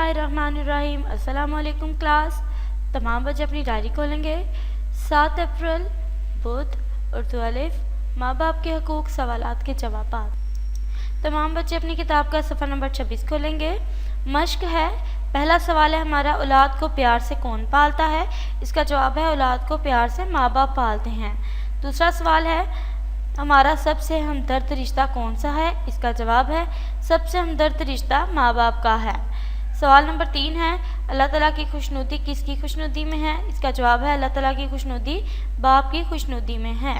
बिस्मिल्लाहिर्रहमानिर्रहीम। अस्सलामुअलैकुम क्लास। तमाम बच्चे अपनी डायरी खोलेंगे। 7 अप्रैल बुध उर्दू अलिफ माँ बाप के हकूक़ सवालात के जवाबात। तमाम बच्चे अपनी किताब का सफ़ा नंबर 26 खोलेंगे। मश्क है। पहला सवाल है, हमारा औलाद को प्यार से कौन पालता है? इसका जवाब है, औलाद को प्यार से माँ बाप पालते हैं। दूसरा सवाल है, हमारा सबसे हमदर्द रिश्ता कौन सा है? इसका जवाब है, सबसे हमदर्द रिश्ता माँ बाप का है। सवाल नंबर 3 है, अल्लाह ताला की खुशनुदी किसकी खुशनुदी में है? इसका जवाब है, अल्लाह ताला की खुशनुदी बाप की खुशनुदी में है।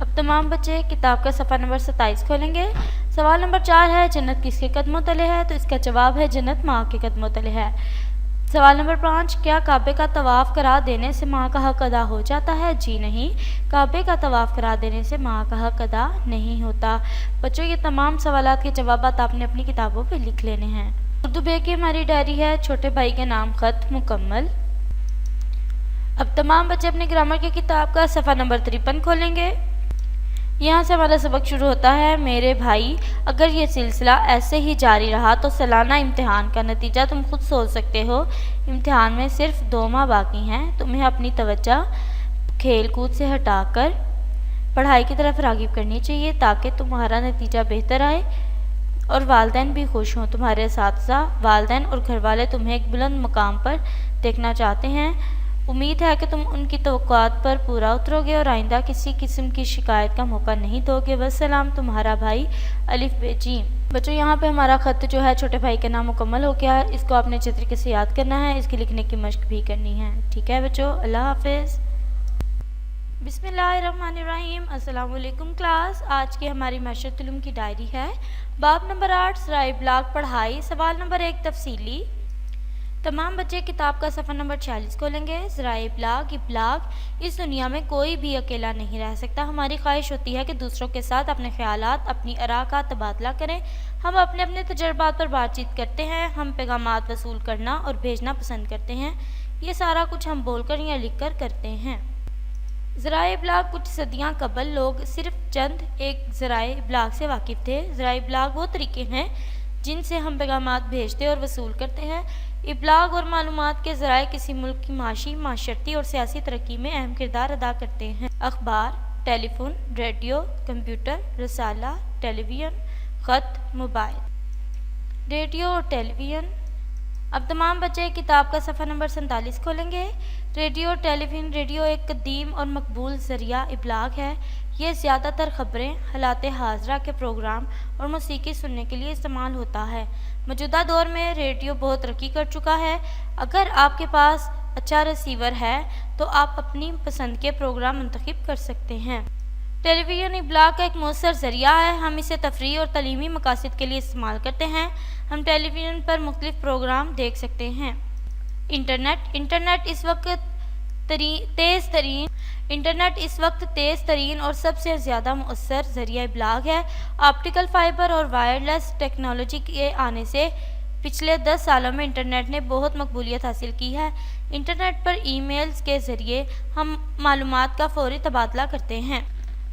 अब तमाम बच्चे किताब का सफ़ा नंबर 27 खोलेंगे। सवाल नंबर 4 है, जन्नत किसके कदमों तले है? तो इसका जवाब है, जन्नत माँ के कदमों तले है। सवाल नंबर 5, क्या काबे का तवाफ़ करा देने से माँ का हक अदा हो जाता है? जी नहीं, काबे का तवाफ़ करा देने से माँ का हक अदा नहीं होता। बच्चों, ये तमाम सवालात के जवाबात आपने अपनी किताबों पे लिख लेने हैं। उर्दू बे की हमारी डायरी है, छोटे भाई के नाम ख़त मुकम्मल। अब तमाम बच्चे अपने ग्रामर की किताब का सफ़ा नंबर 53 खोलेंगे। यहाँ से हमारा सबक शुरू होता है। मेरे भाई, अगर ये सिलसिला ऐसे ही जारी रहा तो सालाना इम्तिहान का नतीजा तुम खुद सोच सकते हो। इम्तिहान में सिर्फ 2 माह बाकी हैं। तुम्हें अपनी तवज्जो खेल कूद से हटाकर पढ़ाई की तरफ राग़िब करनी चाहिए ताकि तुम्हारा नतीजा बेहतर आए और वालिदैन भी खुश हों। तुम्हारे असातिज़ा, वालिदैन और घर वाले तुम्हें एक बुलंद मकाम पर देखना चाहते हैं। उम्मीद है कि तुम उनकी तवक्कुआत पर पूरा उतरोगे और आइंदा किसी किस्म की शिकायत का मौका नहीं दोगे। वस्सलाम, तुम्हारा भाई अलिफ बे जीम। बच्चों, यहाँ पे हमारा ख़त जो है छोटे भाई के नाम मुकम्मल हो गया है। इसको आपने अच्छे तरीके से याद करना है, इसकी लिखने की मश्क भी करनी है। ठीक है बच्चों, अल्लाह हाफिज़। बिस्मिल्लाहिर्रहमानिर्रहीम। अस्सलामुअलैकुम क्लास। आज की हमारी मशरत उलूम की डायरी है। बाब नंबर 8, ज़राए इब्लाग पढ़ाई। सवाल नंबर 1 तफसीली। तमाम बच्चे किताब का सफ़ा नंबर 46 खोलेंगे। ज़राए इब्लाग इस दुनिया में कोई भी अकेला नहीं रह सकता। हमारी ख्वाहिश होती है कि दूसरों के साथ अपने ख्यालात, अपनी आरा का तबादला करें। हम अपने अपने तजर्बात पर बातचीत करते हैं। हम पैगामात वसूल करना और भेजना पसंद करते हैं। ये सारा कुछ हम बोलकर या लिख कर करते हैं। ज़राए इब्लाग कुछ सदियाँ कबल लोग सिर्फ चंद एक ज़राए इब्लाग से वाकिफ़ थे। ज़राए इब्लाग वो तरीके हैं जिनसे हम पैगामात भेजते और वसूल करते हैं। इब्लाग और मालूमात के ज़राए किसी मुल्क की माशी, माशरती और सियासी तरक्की में अहम किरदार अदा करते हैं। अखबार, टेलीफोन, रेडियो, कंप्यूटर, रसाला, टेलीविज़न, ख़त, मोबाइल। रेडियो और टेलीविज़न। अब तमाम बच्चे किताब का सफ़ा नंबर 47 खोलेंगे। रेडियो और टेलीविज़न। रेडियो एक कदीम और मकबूल ज़रिया इब्लाग है। ये ज़्यादातर ख़बरें, हालात हाज़रा के प्रोग्राम और मौसीकी सुनने के लिए इस्तेमाल होता है। मौजूदा दौर में रेडियो बहुत तरक्की कर चुका है। अगर आपके पास अच्छा रिसीवर है तो आप अपनी पसंद के प्रोग्राम मुंतखब कर सकते हैं। टेलीविज़न इब्लाग का एक मौसर ज़रिया है। हम इसे तफरीह और तालीमी मकासद के लिए इस्तेमाल करते हैं। हम टेलीविज़न पर मुख्तलिफ प्रोग्राम देख सकते हैं। इंटरनेट इस वक्त तेज़ तरीन और सबसे ज़्यादा मुअस्सर ज़रिया इब्लाग है। ऑप्टिकल फाइबर और वायरलेस टेक्नोलॉजी के आने से पिछले 10 सालों में इंटरनेट ने बहुत मकबूलियत हासिल की है। इंटरनेट पर ईमेल्स के ज़रिए हम मालूमात का फ़ौरी तबादला करते हैं।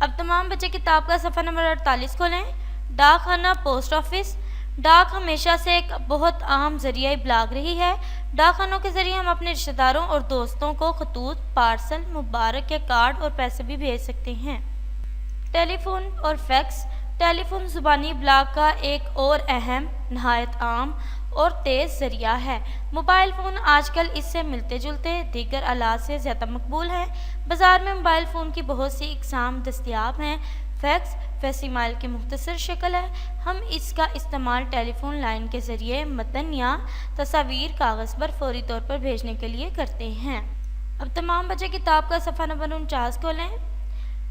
अब तमाम बच्चे किताब का सफ़ा नंबर 48 खोलें। डाक खाना, पोस्ट ऑफिस। डाक हमेशा से एक बहुत अहम ज़रिया इब्लाग रही है। डाक खानों के ज़रिए हम अपने रिश्तेदारों और दोस्तों को खतूत, पार्सल, मुबारक के कार्ड और पैसे भी भेज सकते हैं। टेलीफोन और फैक्स। टेलीफोन ज़ुबानी इब्लाग का एक और अहम, नहायत आम और तेज़ ज़रिया है। मोबाइल फ़ोन आजकल इससे मिलते जुलते दीगर आलात से ज़्यादा मकबूल हैं। बाज़ार में मोबाइल फ़ोन की बहुत सी इक़साम दस्तयाब हैं। फैक्स ईमेल की मुख्तसर शक्ल है। हम इसका इस्तेमाल टेलीफोन लाइन के ज़रिए मतन या तस्वीर कागज़ पर फ़ौरी तौर पर भेजने के लिए करते हैं। अब तमाम बच्चे किताब का सफ़ा नंबर 49 खोलें।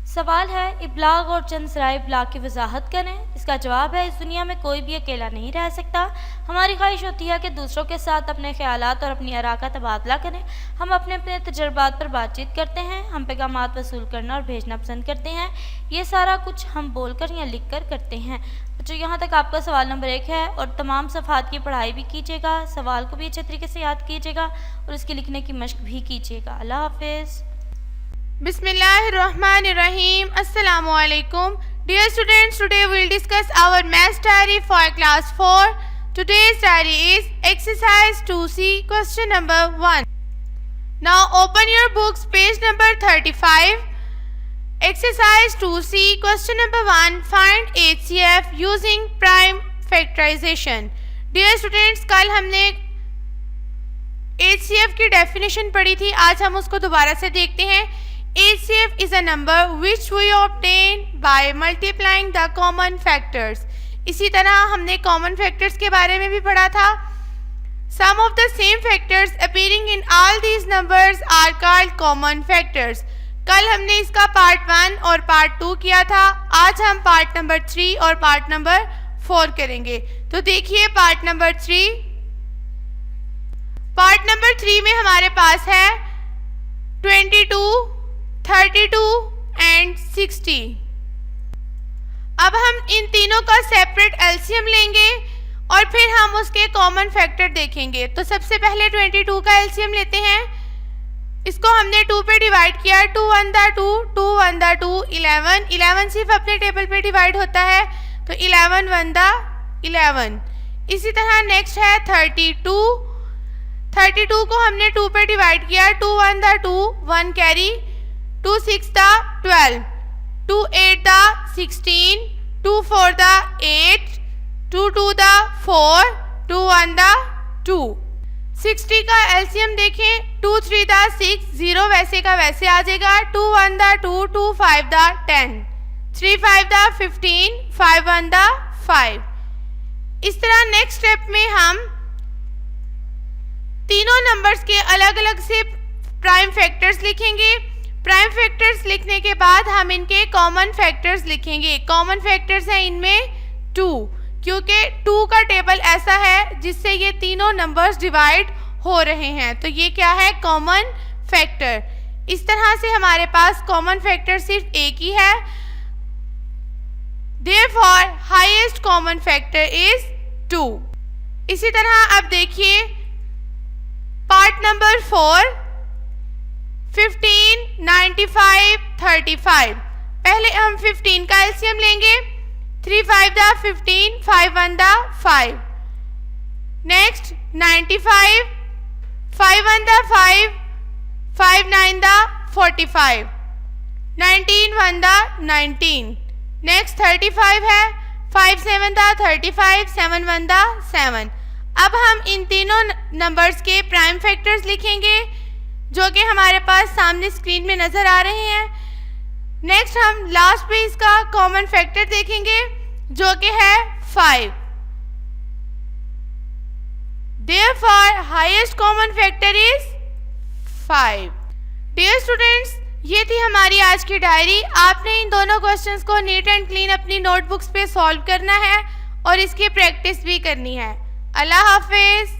सवाल है, इब्लाग और चंद ज़राए इब्लाग की वजाहत करें। इसका जवाब है, इस दुनिया में कोई भी अकेला नहीं रह सकता। हमारी ख्वाहिश होती है कि दूसरों के साथ अपने ख्यालात और अपनी आरा का तबादला करें। हम अपने अपने तजर्बात पर बातचीत करते हैं। हम पैगामात वसूल करना और भेजना पसंद करते हैं। ये सारा कुछ हम बोलकर या लिख कर करते हैं। बच्चों, यहाँ तक आपका सवाल नंबर 1 है और तमाम सफ़हात की पढ़ाई भी कीजिएगा। सवाल को भी अच्छे तरीके से याद कीजिएगा और इसकी लिखने की मश्क भी कीजिएगा। अल्लाह हाफिज़। Bismillahirrahmanirrahim. Assalamualaikum. Dear students, today we will discuss our maths diary for class 4. Today's diary is exercise 2C, question number 1. Now open your books, page number 35. Exercise 2C, question number 1. Find HCF using prime factorization. Dear students, कल हमने HCF की definition पढ़ी थी, आज हम उसको दोबारा से देखते हैं. HCF is a number which we obtain by multiplying the common factors. इसी तरह हमने कॉमन फैक्टर्स के बारे में भी पढ़ा था. Some of the same factors appearing in all these numbers are called common factors. कल हमने इसका पार्ट 1 और पार्ट 2 किया था. आज हम पार्ट नंबर 3 और पार्ट नंबर 4 करेंगे. तो देखिए पार्ट नंबर 3. पार्ट नंबर 3 में हमारे पास है 22, 32 एंड 60. अब हम इन तीनों का सेपरेट एलसीएम लेंगे और फिर हम उसके कॉमन फैक्टर देखेंगे. तो सबसे पहले 22 का एलसीएम लेते हैं. इसको हमने 2 पे डिवाइड किया. 2 1 दा 2, 2 1 दा 2, 11. 11 सिर्फ अपने टेबल पे डिवाइड होता है, तो 11 1 दा 11. इसी तरह नेक्स्ट है 32. 32 को हमने 2 पे डिवाइड किया. 2 1 दा 2, 1 कैरी. 2 6 दा 12, 2 8 दा 16, 2 4 दा 8, 2 2 दा 4, 2 1 दा 2. 60 का एलसीएम देखें. 2 3 दा 6, 0 वैसे का वैसे आ जाएगा. 2 1 दा 2, 2 5 दा 10, 3 5 दा 15, 5 1 दा 5. इस तरह नेक्स्ट स्टेप में हम तीनों नंबर्स के अलग अलग से प्राइम फैक्टर्स लिखेंगे. प्राइम फैक्टर्स लिखने के बाद हम इनके कॉमन फैक्टर्स लिखेंगे. कॉमन फैक्टर्स हैं इनमें 2, क्योंकि 2 का टेबल ऐसा है जिससे ये तीनों नंबर्स डिवाइड हो रहे हैं. तो ये क्या है? Common factor. इस तरह से हमारे पास कॉमन फैक्टर सिर्फ एक ही है. Therefore, highest common factor is 2. इसी तरह अब देखिए पार्ट नंबर 4. 15, 95, 35. पहले हम 15 का एलसीएम लेंगे. 3 5 दा 15, 5 1 दा 5. नेक्स्ट 95, 5 1 दा 5, 5 9 दा 45, 19 1 दा 19. नेक्स्ट 35 है. 5 7 दा 35, 7 1 दा 7. अब हम इन तीनों नंबर्स के प्राइम फैक्टर्स लिखेंगे जो कि हमारे पास सामने स्क्रीन में नजर आ रहे हैं. नेक्स्ट हम लास्ट पे इसका कॉमन फैक्टर देखेंगे जो कि है 5. Therefore, highest common factor is 5. Dear students, ये थी हमारी आज की डायरी. आपने इन दोनों क्वेश्चंस को नीट एंड क्लीन अपनी नोटबुक्स पे सॉल्व करना है और इसकी प्रैक्टिस भी करनी है. अल्लाह हाफिज.